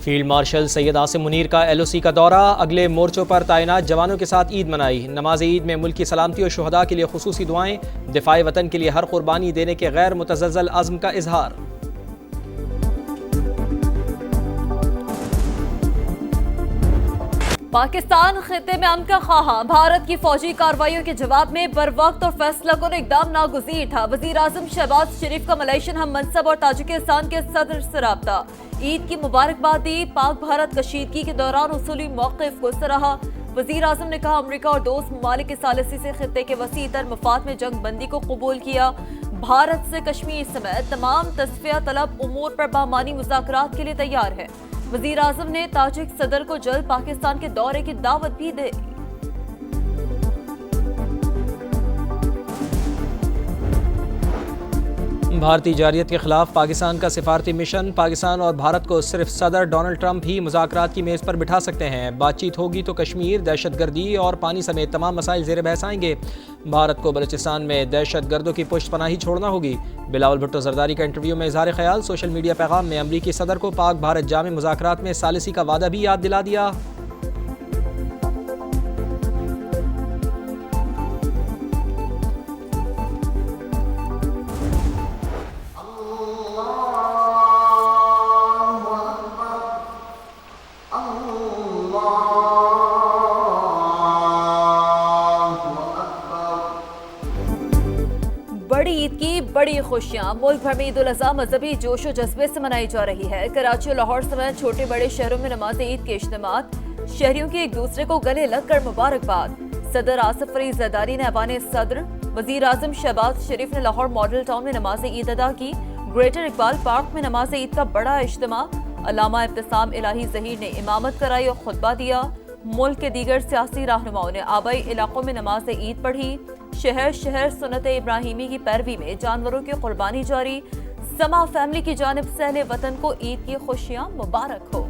Field marshal Syed Asim Munir का LOC का दौरा, अगले मोर्चों पर तैनात जवानों के साथ ईद मनाई। नमाज ईद में मुल्क की सलामती और शुहदा के लिए खुसूसी दुआएं, दिफाए वतन के लिए हर कुर्बानी देने के गैर मुतज़्ज़ल अज़्म का इजहार। पाकिस्तान खिते में अमन का ख्वाहा, भारत की फौजी कार्रवाइयों के जवाब में बर वक्त और फैसला कुन इकदाम नागुज़ीर था। वज़ीर आज़म शहबाज शरीफ का मलेशियन हम मनसब और ताजिकिस्तान के सदर से राब्ता। ईद की मुबारकबाद दी। पाक भारत कशीदगी के दौरान उसूली मौक़िफ़ गुस्सा रहा। वज़ीर आज़म ने कहा, अमरीका और दोस्त ममालिक की सालिसी से खिते के वसी तर मफाद में जंग बंदी को कबूल किया। भारत से कश्मीर समेत तमाम तस्फिया तलब उमूर पर बामानी मुज़ाकरात के लिए तैयार है। वज़ीर आज़म ने ताजिक सदर को जल्द पाकिस्तान के दौरे की दावत भी दी। भारतीय जारियत के खिलाफ पाकिस्तान का सिफारती मिशन, पाकिस्तान और भारत को सिर्फ सदर डोनाल्ड ट्रंप ही मुज़ाकरात की मेज़ पर बिठा सकते हैं। बातचीत होगी तो कश्मीर, दहशतगर्दी और पानी समेत तमाम मसाइल ज़ेर बहस आएंगे। भारत को बलूचिस्तान में दहशतगर्दों की पुष्ट पनाही छोड़ना होगी। बिलावल भुट्टो जरदारी का इंटरव्यू में इज़हार ख्याल, सोशल मीडिया पैगाम में अमरीकी सदर को पाक भारत जामे मुज़ाकरात में सालिसी का वादा भी याद दिला दिया। बड़ी ईद की बड़ी खुशियां, मुल्क भर में ईद उल अज़हा मजहबी जोश और जज्बे से मनाई जा रही है। कराची और लाहौर समेत छोटे बड़े शहरों में नमाज ईद के इज्तिमात, शहरियों की एक दूसरे को गले लगकर मुबारकबाद। सदर आसिफ अली ज़रदारी ने ऐवान सदर, वज़ीर आज़म शहबाज शरीफ ने लाहौर मॉडल टाउन में नमाज ईद अदा की। ग्रेटर इकबाल पार्क में नमाज ईद का बड़ा इज्तिमा, अल्लामा इब्तिसाम इलाही ज़हीर ने इमामत कराई और खुतबा दिया। मुल्क के दीगर सियासी रहनुमाओं ने आबाई इलाकों में नमाज ईद पढ़ी। शहर शहर सुन्नत इब्राहिमी की पैरवी में जानवरों की कुर्बानी जारी। समा फैमिली की जानिब से अहले वतन को ईद की खुशियां मुबारक हो।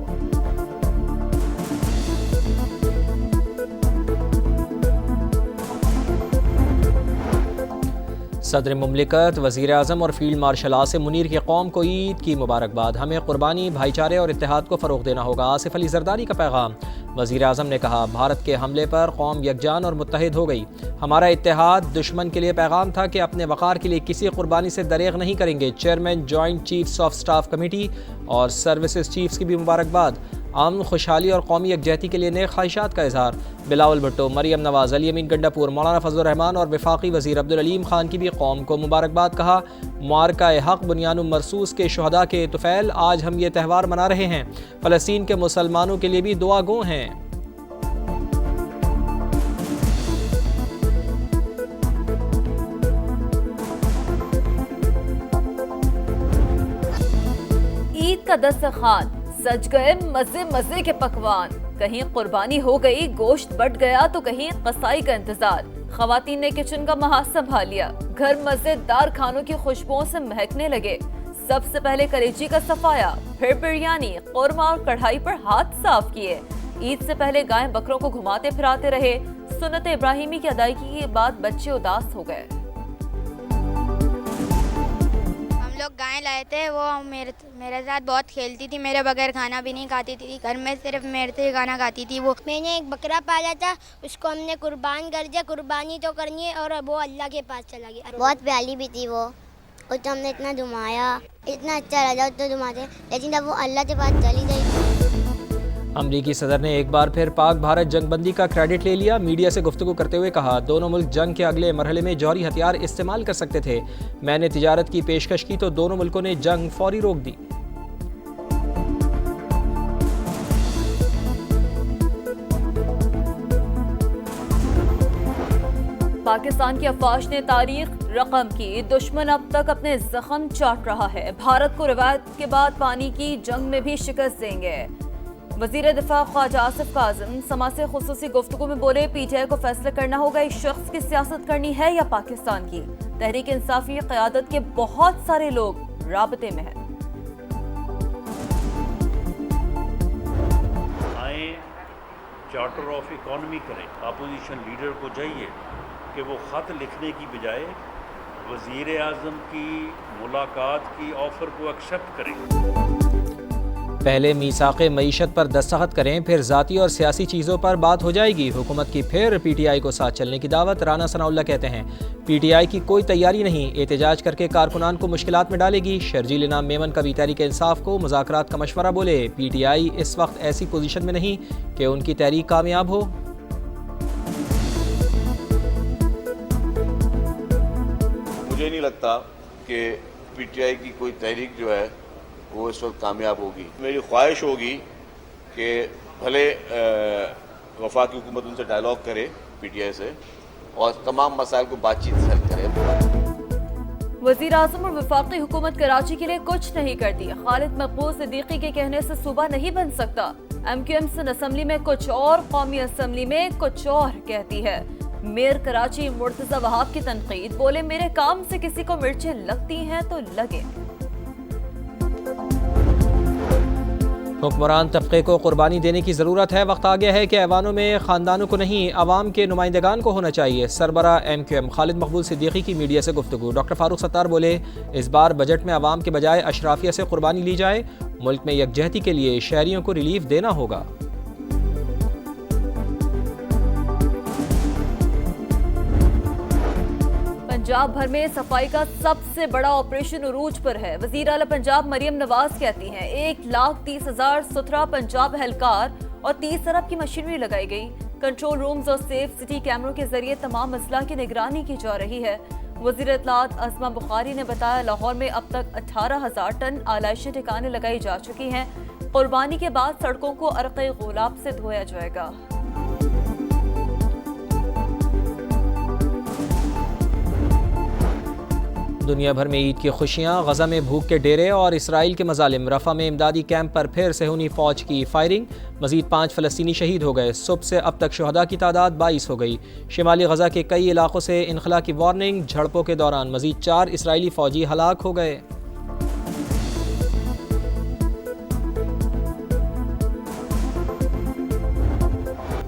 सदर मुमलिकत, वज़ीर आज़म और फील्ड मार्शल आसिम मुनीर की कौम को ईद की मुबारकबाद। हमें कुर्बानी, भाईचारे और इत्तेहाद को फ़रोग़ देना होगा। आसिफ अली ज़रदारी का पैगाम। वज़ीर आज़म ने कहा, भारत के हमले पर कौम यकजान और मुत्तहिद हो गई। हमारा इत्तेहाद दुश्मन के लिए पैगाम था कि अपने वक़ार के लिए किसी कुर्बानी से दरेग नहीं करेंगे। Chairman joint chiefs of staff committee और सर्विसेज चीफ्स की भी मुबारकबाद। अमन, खुशहाली और कौमी यकजहती के लिए नेक ख्वाहिशात का इजहार। बिलावल भुट्टो, मरियम नवाज, अली अमीन गंडापुर, मौलाना फजल रहमान और वफाकी वज़ीर अब्दुल अलीम खान की भी कौम को मुबारकबाद। कहा, मारका हक बुनियान मरसूस के शुहदा के तुफ़ैल, आज हम ये त्यौहार मना रहे हैं। फ़लस्तीन के मुसलमानों के लिए भी दुआ गो हैं। ईद का दस्तरखान, सज गए मजे मजे के पकवान। कहीं कुर्बानी हो गई, गोश्त बट गया तो कहीं कसाई का इंतजार। खवातीन ने किचन का महाज संभाल लिया। घर मजेदार खानों की खुशबुओं से महकने लगे। सबसे पहले कलेजी का सफाया, फिर बिरयानी, कोरमा और कढ़ाई पर हाथ साफ किए। ईद से पहले गाय बकरों को घुमाते फिराते रहे। सुन्नत इब्राहिमी की अदायगी के बाद बच्चे उदास हो गए। लोग गाय लाए थे, वो मेरे साथ बहुत खेलती थी, मेरे बगैर खाना भी नहीं खाती थी। घर में सिर्फ मेरे से खाना खाती थी। वो मैंने एक बकरा पाला था, उसको हमने कुर्बान कर दिया। कुर्बानी तो करनी है और वो अल्लाह के पास चला गया। बहुत प्यारी भी थी वो, और तो हमने इतना घुमाया, इतना अच्छा लगा तो घुमाते, लेकिन जब वो अल्लाह के पास चली गई। अमरीकी सदर ने एक बार फिर पाक भारत जंगबंदी का क्रेडिट ले लिया। मीडिया से गुफ्तगू करते हुए कहा, दोनों मुल्क जंग के अगले मरहले में जौहरी हथियार इस्तेमाल कर सकते थे। मैंने तिजारत की पेशकश की तो दोनों मुल्कों ने जंग फौरी रोक दी। पाकिस्तान की अफवाज ने तारीख रकम की। दुश्मन अब तक अपने जख्म चाट रहा है। भारत को रिवायत के बाद पानी की जंग में भी शिकस्त देंगे। वज़ीर दिफा ख्वाजा आसिफ काज़िम समा से खुसूसी गुफ्तगू में बोले, PTI को फैसला करना होगा इस शख्स की सियासत करनी है या पाकिस्तान की। तहरीक इंसाफी क़यादत के बहुत सारे लोग राबते में हैं। आए चार्टर ऑफ इकॉनमी करें। अपोजिशन लीडर को चाहिए कि वो ख़त लिखने की बजाय वज़ीर आज़म की मुलाकात की ऑफ़र को एक्सेप्ट करें। पहले मीसाक़े मईशत पर दस्तखत करें, फिर ज़ाती और सियासी चीज़ों पर बात हो जाएगी। हुकूमत की फिर PTI को साथ चलने की दावत। राना सनाउल्लाह कहते हैं PTI की कोई तैयारी नहीं, एहतजाज करके कारकुनान को मुश्किलात में डालेगी। शर्जील इनाम मेमन कभी तहरीक इंसाफ को मुज़ाकरात का मशवरा बोले। PTI इस वक्त ऐसी पोजीशन में नहीं कि उनकी तहरीक कामयाब हो। मुझे नहीं लगता कि PTI की कोई तहरीक जो है वो इस वक्त कामयाब होगी। मेरी ख्वाहिश होगी कि भले वफाकी हुकूमत उनसे डायलॉग करे PTI से और तमाम मसाइल को बातचीत से हल करे। वज़ीर आज़म और वफाकी हुकूमत कराची के लिए कुछ नहीं करती। खालिद मकबूल सिद्दीकी के कहने से सूबा नहीं बन सकता। MQM सिंध असम्बली में कुछ और, कौमी असम्बली में कुछ और कहती है। मेयर कराची मुर्तज़ा वहाब की तनकीद, बोले मेरे काम से किसी को मिर्चें लगती हैं तो लगे। हुक्मरान तबके को कुर्बानी देने की ज़रूरत है। वक्त आ गया है कि ऐवानों में ख़ानदानों को नहीं, अवाम के नुमाइंदगान को होना चाहिए। सरबरा MQM खालिद मकबूल सिद्दीकी की मीडिया से गुफ्तगू। डॉक्टर फारूक सत्तार बोले इस बार बजट में अवाम के बजाय अशराफिया से कुर्बानी ली जाए। मुल्क में यकजहती के लिए शहरियों को रिलीफ देना होगा। पंजाब भर में सफाई का सबसे बड़ा ऑपरेशन उरूज पर है। वजीर आला पंजाब मरियम नवाज कहती हैं 1,30,000 सुथरा पंजाब एहलकार और 30 अरब की मशीनरी लगाई गई। कंट्रोल रूम्स और सेफ सिटी कैमरों के जरिए तमाम अजला की निगरानी की जा रही है। वजीर इत्तलात अज़मा बुखारी ने बताया लाहौर में अब तक 18,000 टन आलाइशी ठिकाने लगाई जा चुकी हैं। कुर्बानी के बाद सड़कों को अरक़े गुलाब से धोया जाएगा। दुनिया भर में ईद की खुशियाँ। गजा में भूख के डेरे और इसराइल के मजालिम। रफा में इमदादी कैंप पर फिर सेहूनी फौज की फायरिंग। मजीद 5 फ़लस्तीनी शहीद हो गए। सुबह से अब तक शुहदा की तादाद 22 हो गई। शिमाली गजा के कई इलाकों से इनखला की वार्निंग। झड़पों के दौरान मजीद 4 इसराइली फौजी हलाक हो गए।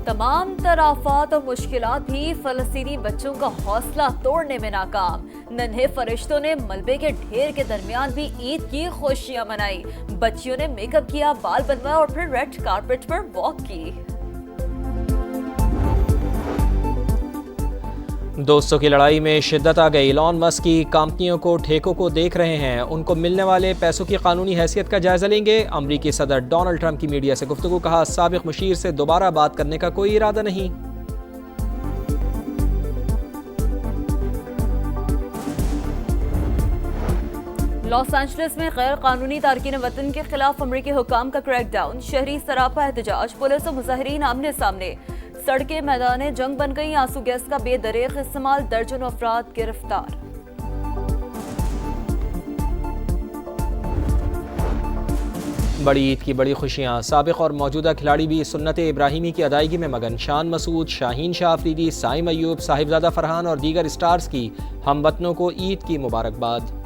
तमाम तराफात और मुश्किलात भी फलस्तीनी बच्चों का हौसला तोड़ने में नाकाम। नन्हे फरिश्तों ने मलबे के ढेर के दरमियान भी ईद की खुशियां मनाई। बच्चियों ने मेकअप किया, बाल बनवाया और फिर रेड कारपेट पर वॉक की। दोस्तों की लड़ाई में शिद्दत आ गई। इलॉन मस्क की कंपनियों को ठेकों को देख रहे हैं। उनको मिलने वाले पैसों की कानूनी हैसियत का जायजा लेंगे। अमरीकी सदर डोनाल्ड ट्रंप की मीडिया से गुफ्तगू। कहा साबिक मुशीर से दोबारा बात करने का कोई इरादा नहीं। लॉस एंजलिस में गैर कानूनी तारकीन वतन के खिलाफ अमरीकी हुकाम का क्रैकडाउन। शहरी सरापा एहतजाज, पुलिस और मुजाहिरीन आमने सामने। सड़कें मैदान जंग बन गई। आंसू गैस का बेदरेक इस्तेमाल, दर्जनों अफराद गिरफ्तार। बड़ी ईद की बड़ी खुशियाँ। साबिक और मौजूदा खिलाड़ी भी सुन्नत इब्राहिमी की अदायगी में मगन। शान मसूद, शाहीन शाह अफरीदी, साइम अयूब, साहिबजादा फरहान और दीगर स्टार्स की हमवतनों को ईद की मुबारकबाद।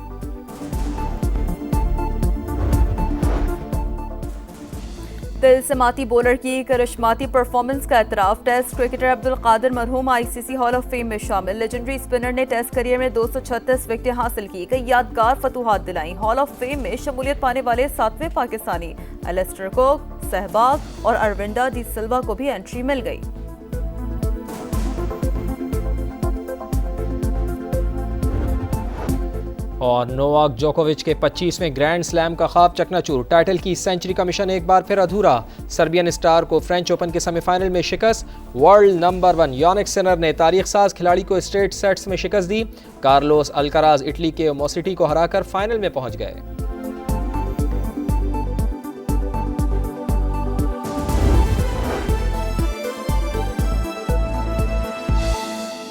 दिल समाती बॉलर की करिश्माती परफॉर्मेंस का एतराफ। टेस्ट क्रिकेटर अब्दुल कादिर मरहूम ICC हॉल ऑफ फेम में शामिल। लेजेंडरी स्पिनर ने टेस्ट करियर में 236 विकेटें हासिल की, कई यादगार फतूहात दिलाई। हॉल ऑफ फेम में शमूलियत पाने वाले 7वें पाकिस्तानी एलिस्टर कुक, सहवाग और अरविंदा डी सिल्वा को भी एंट्री मिल गई। और नोवाक जोकोविच के 25वें ग्रैंड स्लैम का ख्वाब चकनाचूर। टाइटल की सेंचुरी का मिशन एक बार फिर अधूरा। सर्बियन स्टार को फ्रेंच ओपन के सेमीफाइनल में शिकस्त। वर्ल्ड नंबर 1 यानिक सिनर ने तारीख साज खिलाड़ी को स्ट्रेट सेट्स में शिकस्त दी। कार्लोस अल्काराज इटली के मोसिटी को हराकर फाइनल में पहुंच गए।